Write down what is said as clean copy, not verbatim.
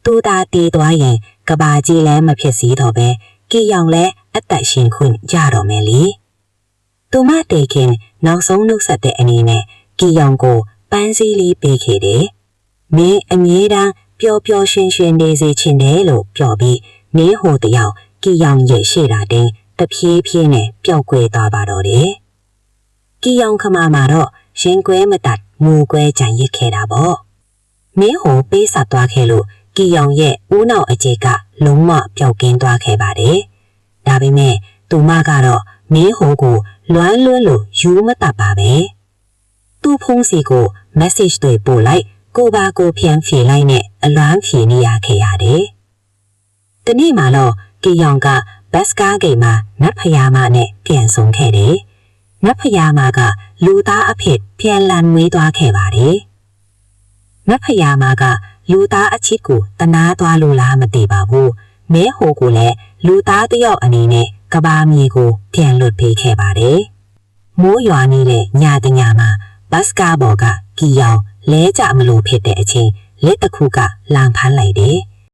တူတာတီသွားရင်ကဘာကြီးလည်းမဖြစ်စီတော့ပဲကီယောင်လည်းအသက်ရှင်ခွင့်ရတော့မယ်လေသူမတေခင်နောက်ဆုံးနှုတ်ဆက်တဲ့အနေနဲ့ကီယောင်ကိုပန်းစည်းလေးပေးခဲ့တယ်မင်းအမြဲတမ်းပျော်ပျော်ရွှင်ရွှင်နေစေချင်တယ်လို့ပြောပြီးမင်းဟိုတယောက်ကီယောင်ရဲ့ရှေ့တာတင်းတဖြည်းဖြည်းနဲ့ပျောက်ကွယ်သွားပါတော့တယ်ကီယောင်ခမမှာတော့ရင်ကွဲမတတ်ငိုကွဲကြံရစ်ခဲ့တာပေါ့မင်းဟိုပေးဆက်သွားခဲ့လို့ကီယောင်ရဲ့ဦးနောက်အကျကလုံးဝပျောက်ကင်းသွားခဲ့ပါတယ်ဒါပေမဲ့သူမကတော့မင်းဟိုကိုလွမ်းလွန်းလို့ယူမတတ်ပါပဲသူ့ဖုန်းစီကို message တွေပို့လိုက်ကိုပါကိုဖြန်းဖြေလိုက်နဲ့အလွမ်းဖြေနေရခဲ့ရတယ်တနေ့မှတော့ကီယောင်ကဘတ်စကားဂိတ်မှာနတ်ဖယားမနဲ့ပြန်ဆုံခဲ့တယ်နတ်ဖယားမကလူသားအဖြစ်ပြန်လန်မွေးသွားခဲ့ပါတယ်နတ်ဖယားမကလူသားအချစ်ကိုတနာသွားလို့လားမသိပါဘူးမဲဟိုကိုလည်းလူသားတယောက်အနေနဲ့ကဘာမြေကိုပြန်လွတ်ပေးခဲ့ပါတယ်မိုးရွာနေတဲ့ညတညမှာဘတ်စကားဘော်ကကီယောင်လဲကြမလို့ဖြစ်တဲ့အချိန်လက်တစ်ခုကလန်ဖမ်းလိုက်တယ်